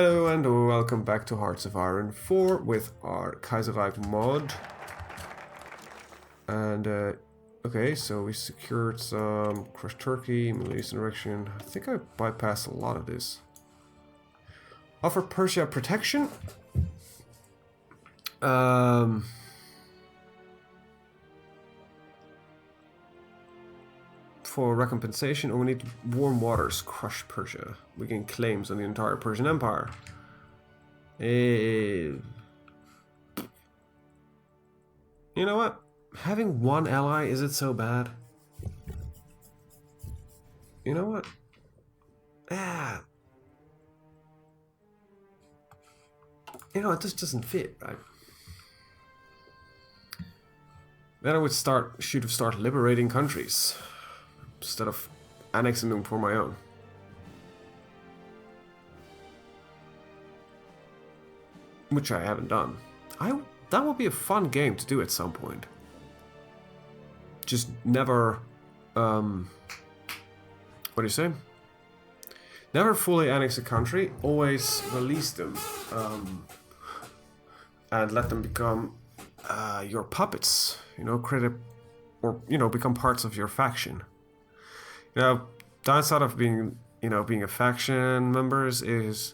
Hello and welcome back to Hearts of Iron 4 with our Kaiserreich mod. And, okay, so we secured some crushed turkey, Middle Eastern direction. I think I bypassed a lot of this. Offer Persia protection. For recompensation, we need warm waters, crush Persia. We gain claims on the entire Persian Empire. You know what? Having one ally, is it so bad? You know what? You know, it just doesn't fit, right? Then I would should have started liberating countries instead of annexing them for my own. Which I haven't done. That would be a fun game to do at some point. Just never, what do you say? Never fully annex a country, always release them, and let them become your puppets, you know, become parts of your faction. You know, downside of being a faction members is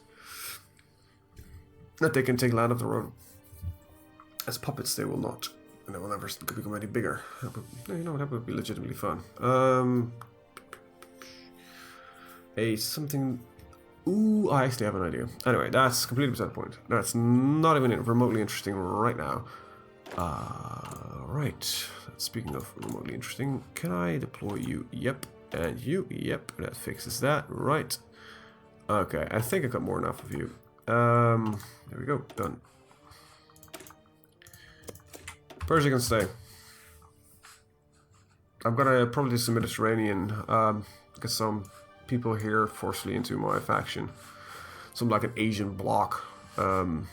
that they can take land of their own. As puppets, they will not. And they will never become any bigger. That would be legitimately fun. Something... Ooh, I actually have an idea. Anyway, that's completely beside the point. That's not even remotely interesting right now. Right. Speaking of remotely interesting, can I deploy you? Yep. And you? Yep. That fixes that. Right. Okay, I think I got more than enough of you. There we go. Done. Persia can stay. I'm gonna probably submit a Mediterranean, get some people here forcefully into my faction. Some like an Asian bloc, with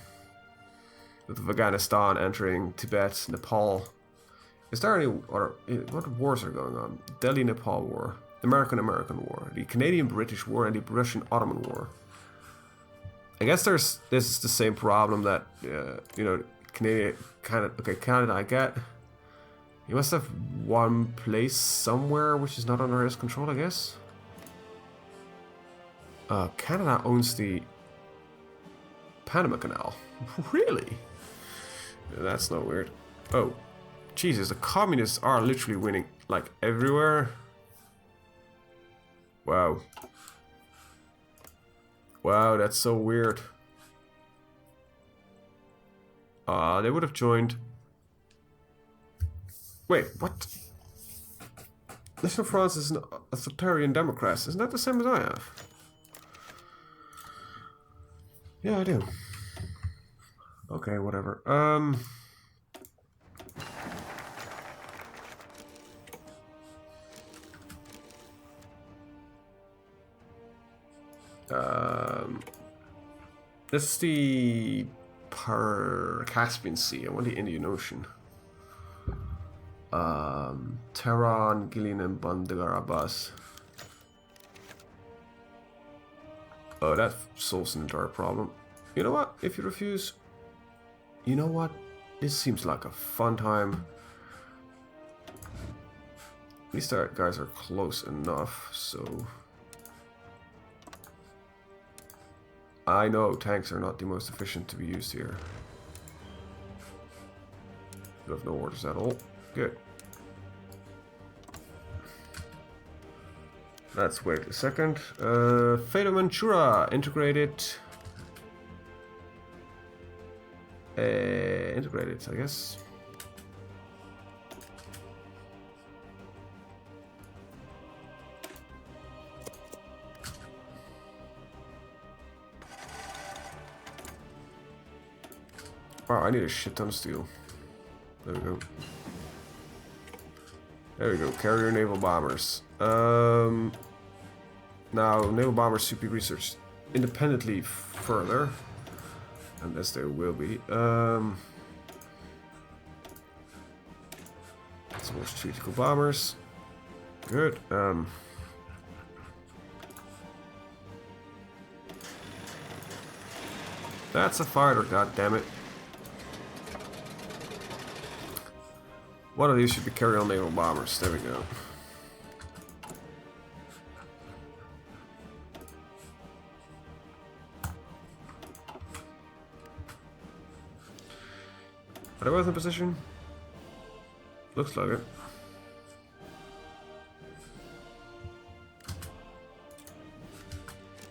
Afghanistan entering Tibet, Nepal. Is there any other, what wars are going on? Delhi-Nepal war, American-American war, the Canadian-British war, and the Russian-Ottoman war. I guess this is the same problem that, Canada I get. You must have one place somewhere which is not under his control, I guess. Canada owns the Panama Canal. Really? That's not weird. Oh, Jesus, the communists are literally winning, like, everywhere. Wow. Wow, that's so weird. They would have joined... Wait, what? National France is an authoritarian democrat. Isn't that the same as I have? Yeah, I do. Okay, whatever. This is the Caspian Sea. I want the Indian Ocean. Tehran, Gilin, and Bandar Abbas. Oh, that solves an entire problem. You know what? If you refuse... You know what? This seems like a fun time. At least our guys are close enough, so... I know tanks are not the most efficient to be used here. You have no orders at all. Good. Let's wait a second. Fate of Manchuria integrated. Integrated, I guess. Wow, I need a shit ton of steel. There we go. There we go. Carrier naval bombers. Now, naval bombers should be researched independently further. Unless there will be. Some more strategical bombers. Good. That's a fighter, goddammit. One of these should be carry-on naval bombers. There we go. Are they both in position? Looks like it.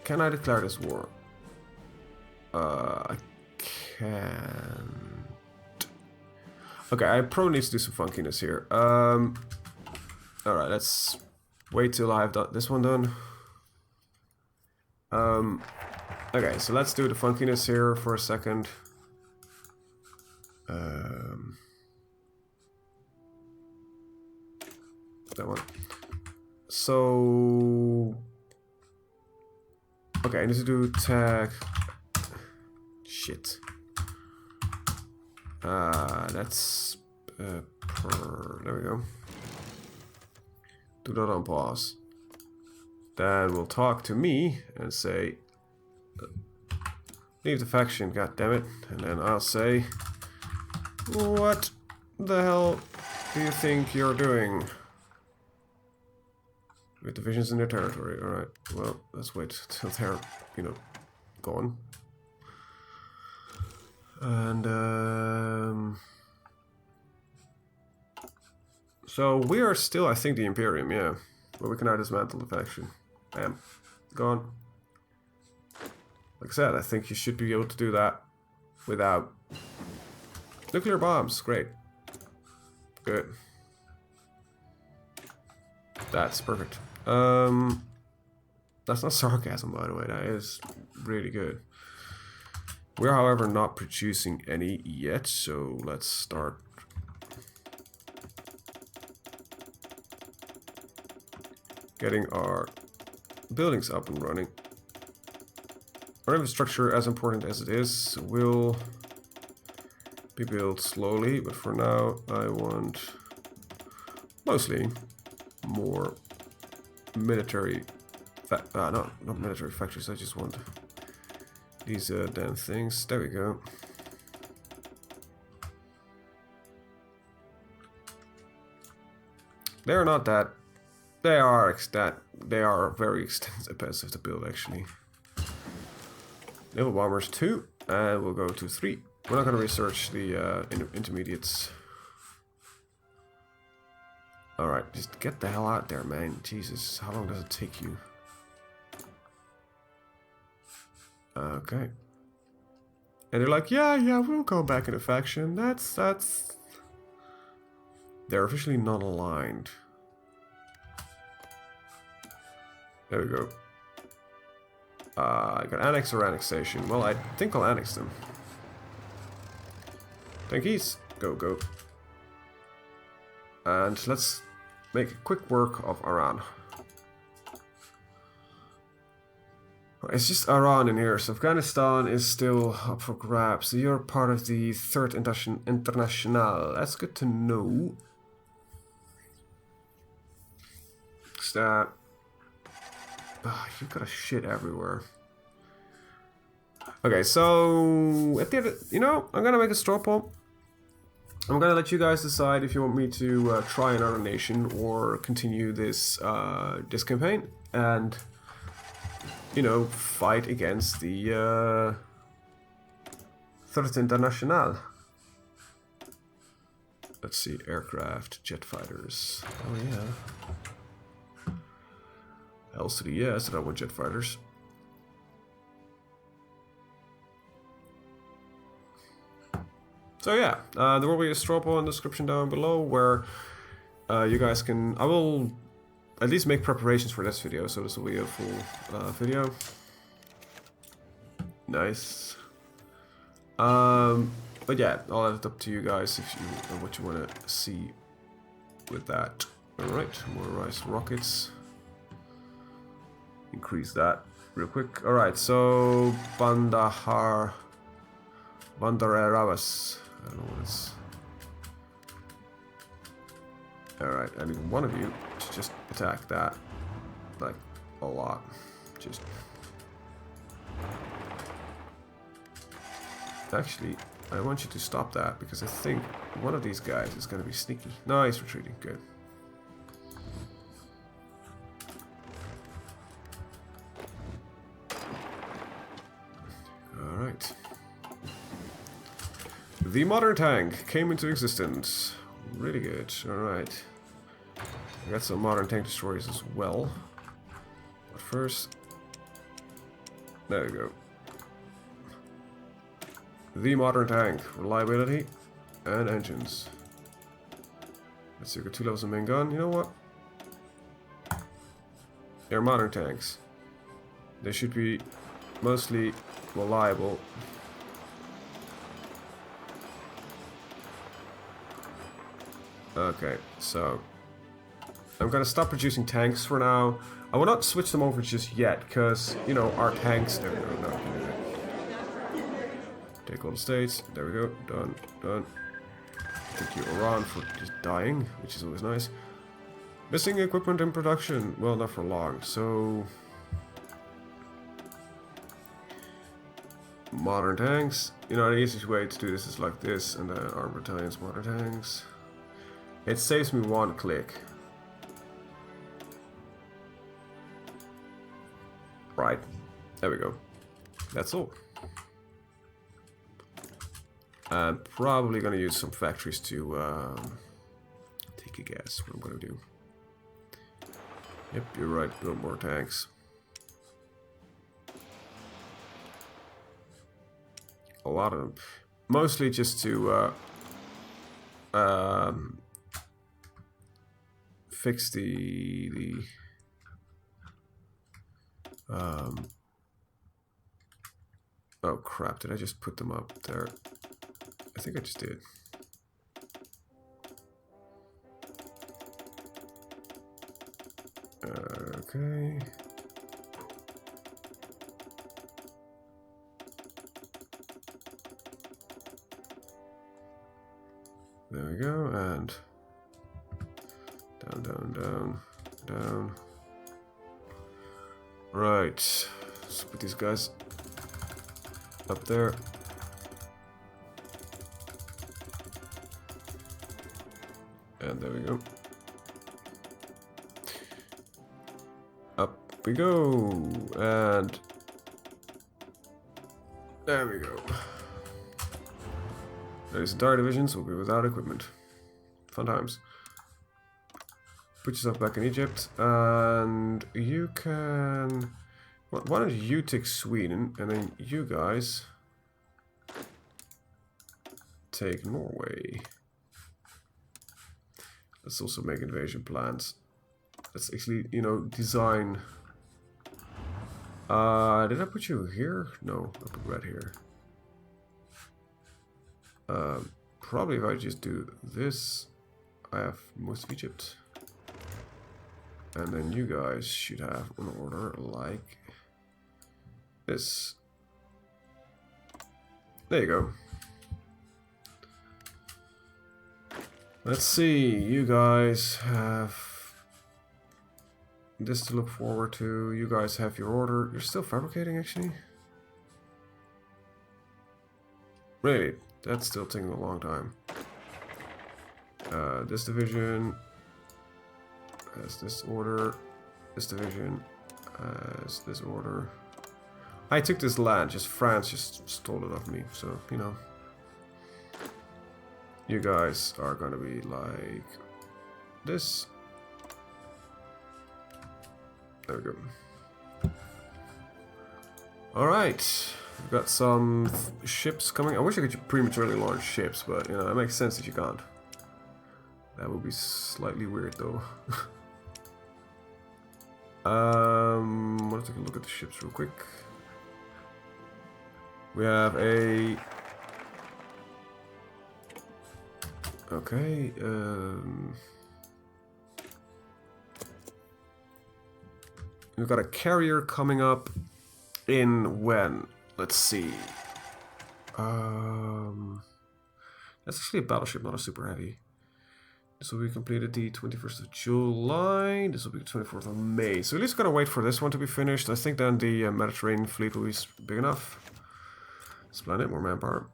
Can I declare this war? I can't. Okay, I probably need to do some funkiness here. Alright, let's wait till I've done this one done. Okay, so let's do the funkiness here for a second. That one. So okay, I need to do tag. Shit. That's there we go. Do that on pause. Then we'll talk to me and say leave the faction, god damn it. And then I'll say, what the hell do you think you're doing? With divisions in their territory. Alright, well, let's wait till they're, you know, gone. And, so we are still, I think, the Imperium, yeah. But we can now dismantle the faction. Bam. Gone. Like I said, I think you should be able to do that without nuclear bombs. Great. Good. That's perfect. That's not sarcasm, by the way. That is really good. We're, however, not producing any yet, so let's start. Getting our buildings up and running. Our infrastructure, as important as it is, will be built slowly, but for now I want mostly more military not military factories. I just want these damn things. There we go. They're not that. They are very expensive to build, actually. Naval bombers 2, and we'll go to 3. We're not going to research the intermediates. Alright, just get the hell out there, man. Jesus, how long does it take you? Okay. And they're like, yeah, we'll go back in a faction. That's... They're officially not aligned. There we go. I got annex or annexation. Well, I think I'll annex them. Tankies, go. And let's make a quick work of Iran. It's just Iran in here, so Afghanistan is still up for grabs. So you're part of the Third International. That's good to know. That you've got a shit everywhere. Okay, so at the end, I'm gonna make a straw poll. I'm gonna let you guys decide if you want me to try another nation or continue this this campaign and fight against the Third International. Let's see, aircraft, jet fighters. Oh yeah. LCD, yeah, so I want jet fighters. So yeah, there will be a straw poll in the description down below where you guys can. I will at least make preparations for this video, so this will be a full video. Nice. But yeah, I'll leave it up to you guys if you what you want to see with that. All right, more rice rockets. Increase that real quick. Alright, so Bandaras. I don't know what it's. Alright, I need one of you to just attack that. Like, a lot. Just. Actually, I want you to stop that, because I think one of these guys is going to be sneaky. No, he's retreating. Good. Alright. The modern tank came into existence. Really good. Alright. I got some modern tank destroyers as well. But first... There we go. The modern tank. Reliability and engines. Let's see, we got 2 levels of main gun. You know what? They're modern tanks. They should be mostly reliable. Okay, so I'm gonna stop producing tanks for now. I will not switch them over just yet, because, you know, our tanks... There we go, no. Take all the states. There we go. Done. Done. Thank you, Iran, for just dying, which is always nice. Missing equipment in production. Well, not for long, so... Modern tanks. You know, the easiest way to do this is like this, and then armed battalions, modern tanks. It saves me 1 click. Right. There we go. That's all. I'm probably gonna use some factories to take a guess what I'm gonna do. Yep, you're right. Build more tanks. A lot of them. Mostly just to fix the oh crap, did I just put them up there? I think I just did. Okay. There we go, and down, down, down, down. Right, let's put these guys up there. And there we go. Up we go, and there we go. These entire divisions will be without equipment. Fun times. Put yourself back in Egypt, and you can... Why don't you take Sweden, and then you guys take Norway. Let's also make invasion plans. Let's actually, you know, design... did I put you here? No, I put red here. Probably if I just do this, I have most of Egypt. And then you guys should have an order like this. There you go. Let's see, you guys have this to look forward to. You guys have your order. You're still fabricating, actually? Really? That's still taking a long time. This division has this order. This division has this order. I took this land, just France just stole it off me, so, you know. You guys are gonna be like this. There we go. Alright. We've got some ships coming. I wish I could prematurely launch ships, but, you know, it makes sense that you can't. That would be slightly weird, though. Let's take a look at the ships real quick. We have a... Okay, we've got a carrier coming up in when? Let's see. That's actually a battleship, not a super heavy. This will be completed the 21st of July. This will be the 24th of May. So at least gotta wait for this one to be finished. I think then the Mediterranean fleet will be big enough. Splendid, more manpower.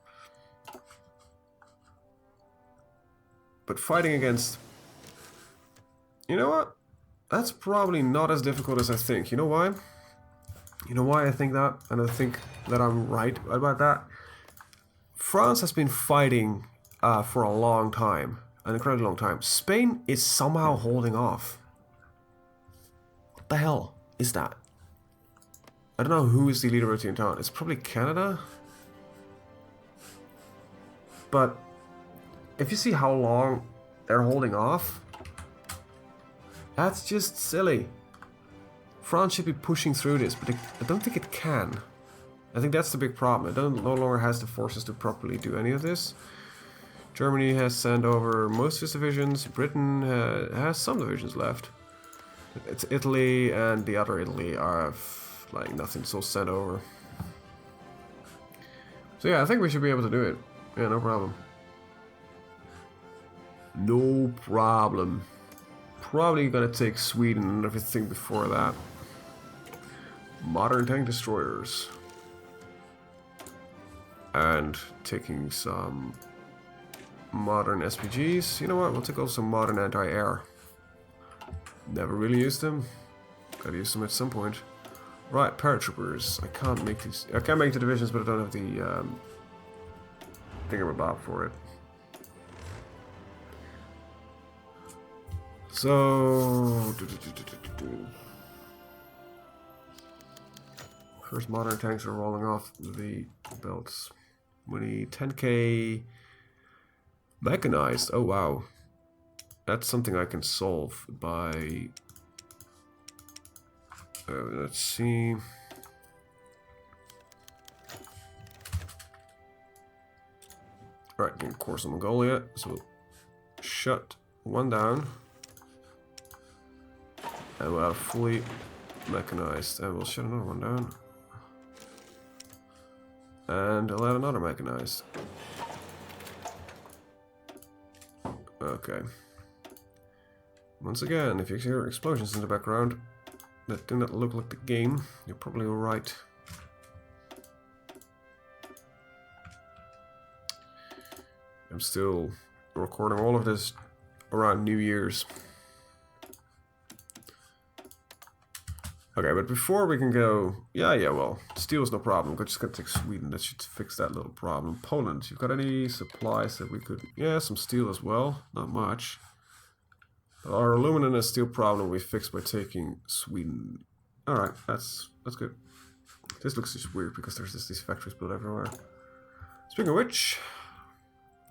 But fighting against... You know what? That's probably not as difficult as I think. You know why? You know why I think that? And I think that I'm right about that. France has been fighting for a long time. An incredibly long time. Spain is somehow holding off. What the hell is that? I don't know who is the leader of the town. It's probably Canada. But if you see how long they're holding off, that's just silly. France should be pushing through this, but I don't think it can. I think that's the big problem. It no longer has the forces to properly do any of this. Germany has sent over most of its divisions. Britain has some divisions left. It's Italy, and the other Italy are like nothing, so sent over. So yeah, I think we should be able to do it. Yeah, no problem. No problem. Probably gonna take Sweden and everything before that. Modern tank destroyers. And taking some modern SPGs. You know what? We'll take also some modern anti-air. Never really used them. Gotta use them at some point. Right, paratroopers. I can't make these. I can make the divisions, but I don't have the thingamabob for it. So, first modern tanks are rolling off the belts. We need 10k mechanized. Oh wow, that's something I can solve by. Let's see. Right, getting course on Mongolia. So we'll shut one down. And we'll have fully mechanized. And we'll shut another one down. And I'll add another mechanized. Okay. Once again, if you hear explosions in the background that do not look like the game, you're probably right. I'm still recording all of this around New Year's. Okay, but before we can go... Yeah, well, steel is no problem. We're just gonna take Sweden. That should fix that little problem. Poland, you've got any supplies that we could... Yeah, some steel as well. Not much. Our aluminum and steel problem we fixed by taking Sweden. Alright, that's good. This looks just weird because there's just these factories built everywhere. Speaking of which,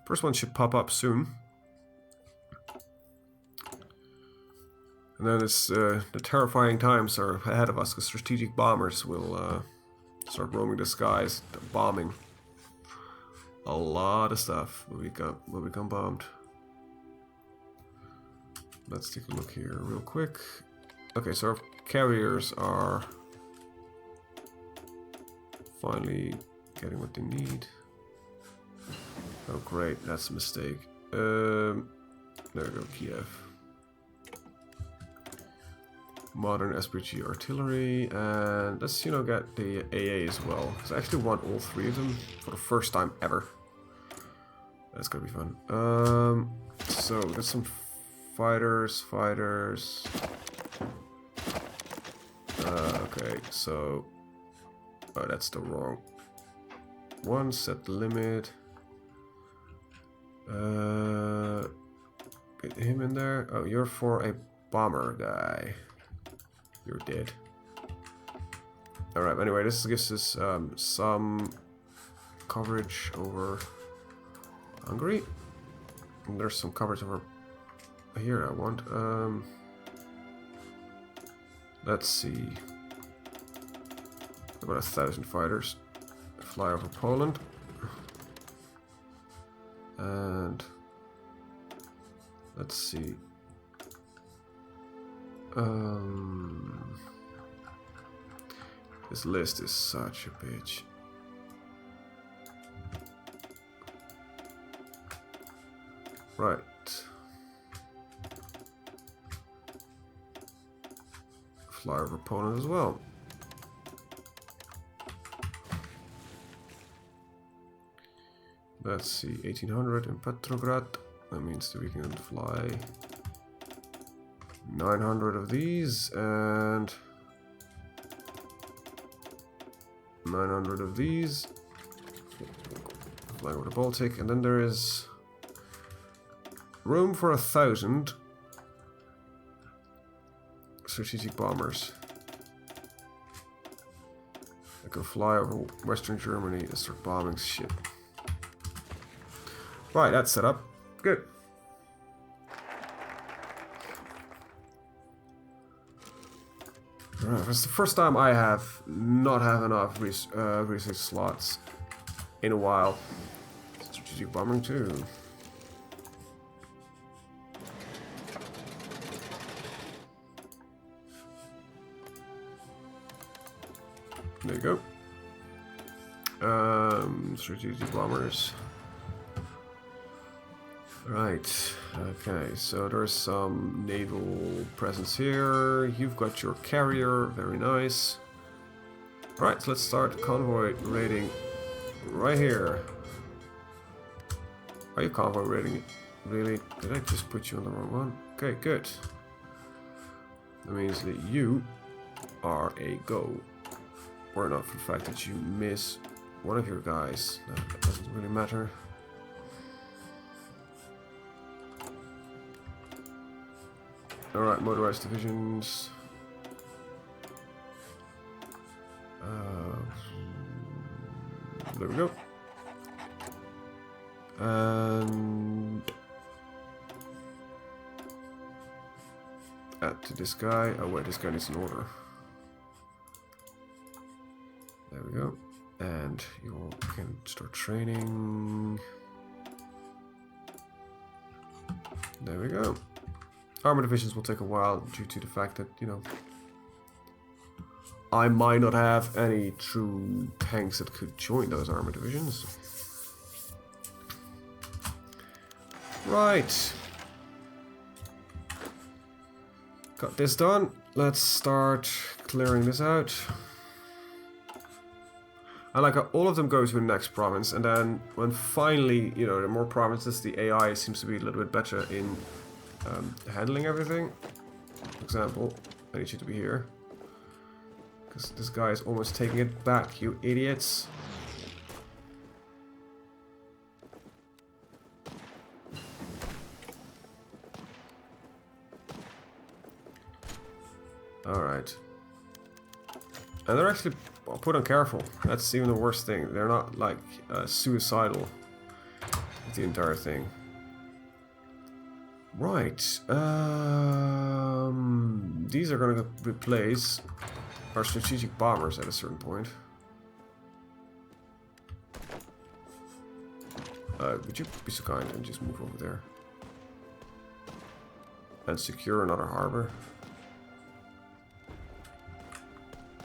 first one should pop up soon. And then it's the terrifying times are ahead of us because strategic bombers will start roaming the skies, bombing. A lot of stuff will become bombed. Let's take a look here real quick. Okay, so our carriers are finally getting what they need. Oh great, that's a mistake. There we go, Kiev. Modern SPG artillery, and let's get the AA as well, because I actually want all three of them for the first time ever. That's gonna be fun. So we got some fighters. Okay, so that's the wrong one. Set the limit. Get him in there. Oh, you're for a bomber guy. You're dead. Alright, anyway, this gives us some coverage over Hungary. And there's some coverage over here I want. Let's see. About 1,000 fighters. Fly over Poland. And let's see. This list is such a bitch. Right. Fly over Poland as well. Let's see, 1800 in Petrograd. That means that we can fly 900 of these and 900 of these. Fly over the Baltic, and then there is room for 1,000 strategic bombers. I can fly over Western Germany and start bombing shit. Right, that's set up. Good. Right, it's the first time I have not have enough research slots in a while. Strategic bombing too. There you go. Strategic bombers. Right. Okay, so there's some naval presence here. You've got your carrier. Very nice. Alright, so let's start convoy raiding right here. Are you convoy raiding? Really? Did I just put you on the wrong one? Okay, good. That means that you are a go. Or not for the fact that you miss one of your guys. No, that doesn't really matter. Alright, motorized divisions. There we go. And add to this guy. Oh wait, this guy needs an order. There we go. And you can start training. There we go. Armor divisions will take a while due to the fact that, you know, I might not have any true tanks that could join those armor divisions. Right. Got this done. Let's start clearing this out. And like all of them go to the next province, and then when finally, you know, there are more provinces, the AI seems to be a little bit better in handling everything. For example, I need you to be here. Because this guy is almost taking it back, you idiots. Alright. And they're actually put on careful. That's even the worst thing. They're not like suicidal with the entire thing. Right. These are going to replace our strategic bombers at a certain point. Would you be so kind and just move over there? And secure another harbor?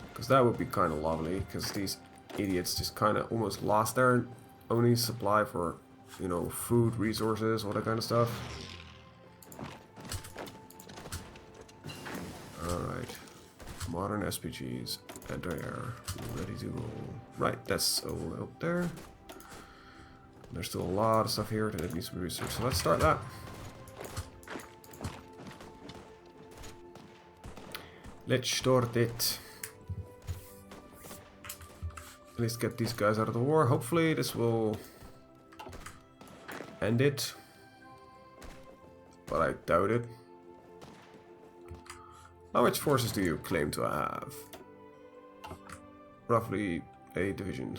Because that would be kind of lovely, because these idiots just kind of almost lost their only supply for, you know, food, resources, all that kind of stuff. Alright. Modern SPGs. And they are ready to roll. Right, that's all out there. There's still a lot of stuff here that needs to be researched, so let's start that. Let's start it. At least get these guys out of the war. Hopefully this will end it. But I doubt it. How much forces do you claim to have? Roughly a division.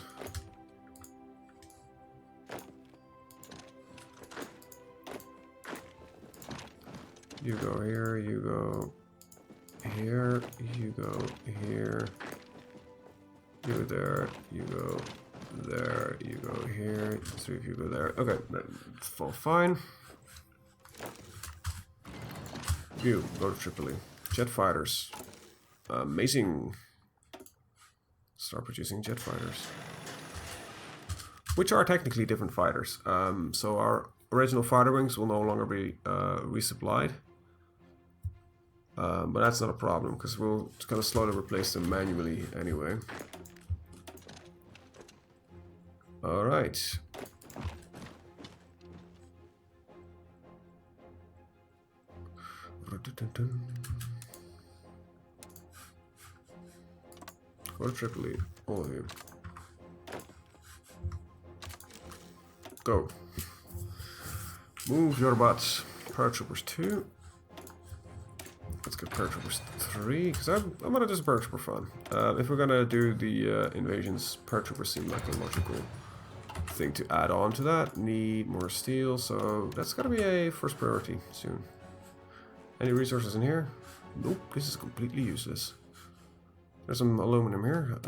You go here, you go here, you go here. You go there, you go there, you go here, 3 of you go there. Okay, that's all fine. You go to Tripoli. Jet fighters. Amazing. Start producing jet fighters. Which are technically different fighters. So our original fighter wings will no longer be resupplied. But that's not a problem, because we'll kind of slowly replace them manually anyway. Alright. Go to Tripoli, all of you. Go. Move your butts. Paratroopers 2. Let's get Paratroopers 3, because I'm gonna do Paratrooper fun. If we're gonna do the invasions, Paratroopers seem like a logical thing to add on to that. Need more steel, so that's gotta be a first priority soon. Any resources in here? Nope, this is completely useless. There's some aluminum here.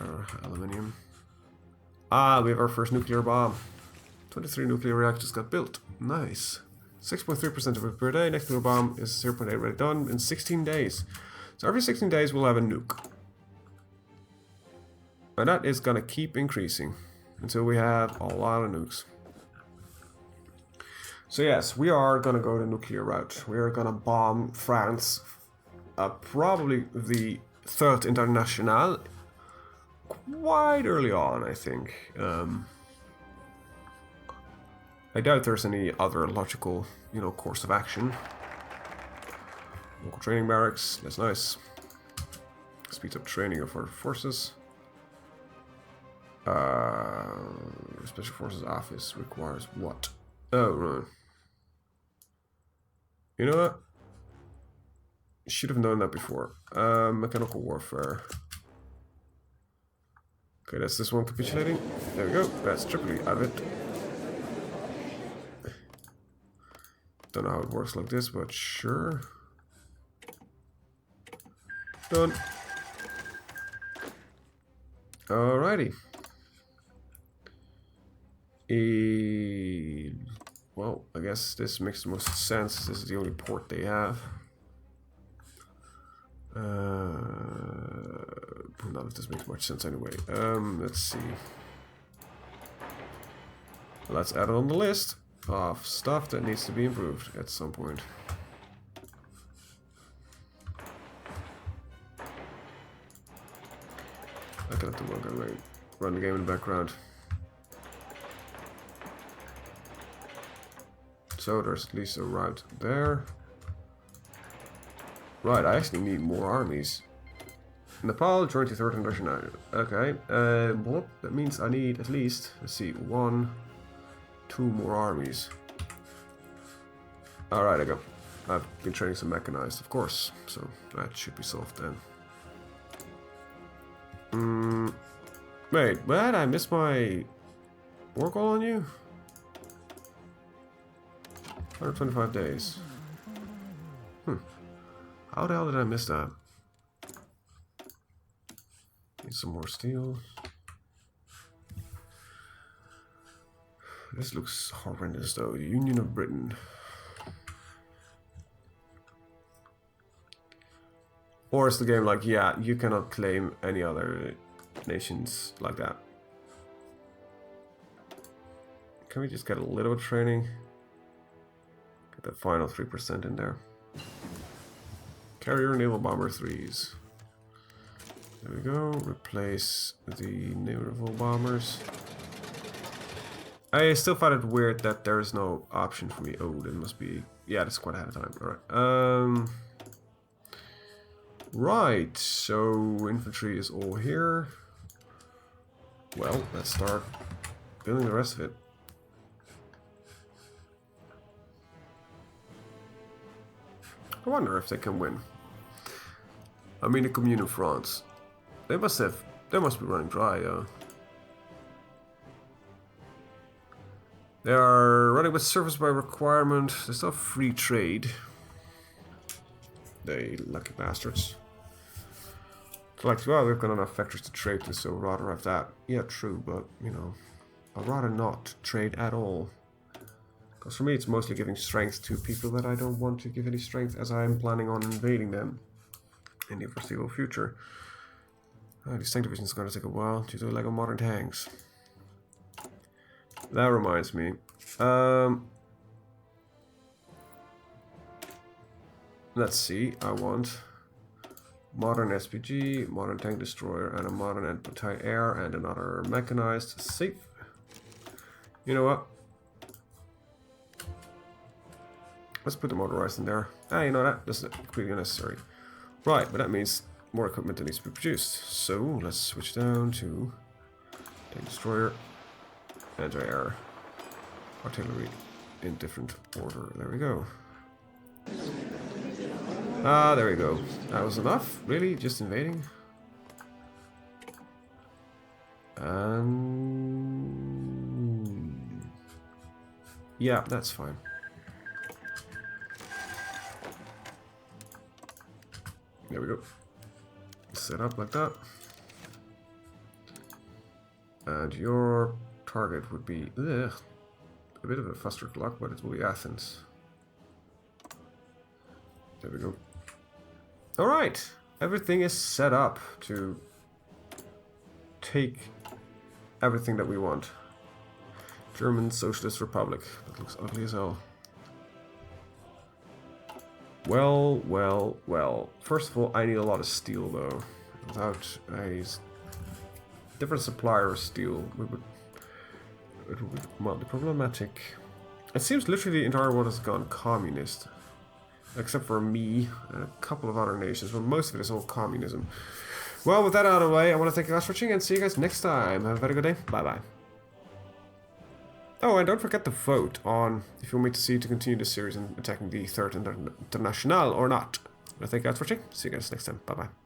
Aluminium. Ah, we have our first nuclear bomb. 23 nuclear reactors got built. Nice. 6.3% of it per day. Next nuclear bomb is 0.8 ready done in 16 days. So every 16 days we'll have a nuke. And that is gonna keep increasing until we have a lot of nukes. So yes, we are gonna go the nuclear route. We are gonna bomb France. Probably the Third International. Quite early on, I think. I doubt there's any other logical, course of action. Local training barracks, that's nice. Speeds up training of our forces. Special Forces Office requires what? Oh, right. You know what? Should have known that before. Mechanical warfare. Okay, that's this one capitulating. There we go. That's Tripoli out of it. Don't know how it works like this, but sure. Done. Alrighty. Well, I guess this makes the most sense. This is the only port they have. None of this makes much sense anyway. Let's see. Well, let's add it on the list of stuff that needs to be improved at some point. I can have to run the game in the background. So there's at least a route there. Right, I actually need more armies. Nepal, 23rd International. Okay, well, that means I need at least, let's see, 1, 2 more armies. Alright, I go. I've been training some mechanized, of course, so that should be solved then. Wait, what? I missed my war goal on you? 125 days. How the hell did I miss that? Need some more steel. This looks horrendous though. The Union of Britain. Or is the game like, yeah, you cannot claim any other nations like that? Can we just get a little bit of training? Get the final 3% in there. Carrier naval bomber 3s. There we go. Replace the naval bombers. I still find it weird that there is no option for me. Oh, there must be. Yeah, that's quite ahead of time. Alright. Right. So infantry is all here. Well, let's start building the rest of it. I wonder if they can win. I mean, the Commune of France. They must be running dry, They are running with service by requirement. They still have free trade. They lucky bastards. It's like, well, we've got enough factories to trade to, so rather have that. Yeah, true, but, I'd rather not trade at all. Because for me, it's mostly giving strength to people that I don't want to give any strength, as I'm planning on invading them in the foreseeable future. This tank division is going to take a while due to Lego modern tanks. That reminds me. Let's see. I want modern SPG, modern tank destroyer, and a modern anti-air, and another mechanized safe. You know what? Let's put the motorized in there. Ah, you know that? That's completely unnecessary. Right, but that means more equipment that needs to be produced. So let's switch down to tank destroyer, anti-air, artillery in different order. There we go. Ah, there we go. That was enough? Really? Just invading? Yeah, that's fine. There we go. Set up like that. And your target would be a bit of a faster clock, but it will be Athens. There we go. Alright, everything is set up to take everything that we want. German Socialist Republic. That looks ugly as hell. Well, well, well. First of all, I need a lot of steel though. Without a different supplier of steel, it would be mildly problematic. It seems literally the entire world has gone communist. Except for me and a couple of other nations, but most of it is all communism. Well, with that out of the way, I want to thank you guys for watching and see you guys next time. Have a very good day. Bye-bye. Oh, and don't forget to vote on if you want me to see to continue this series and attacking the Third International or not. Well, thank you guys for watching. See you guys next time. Bye-bye.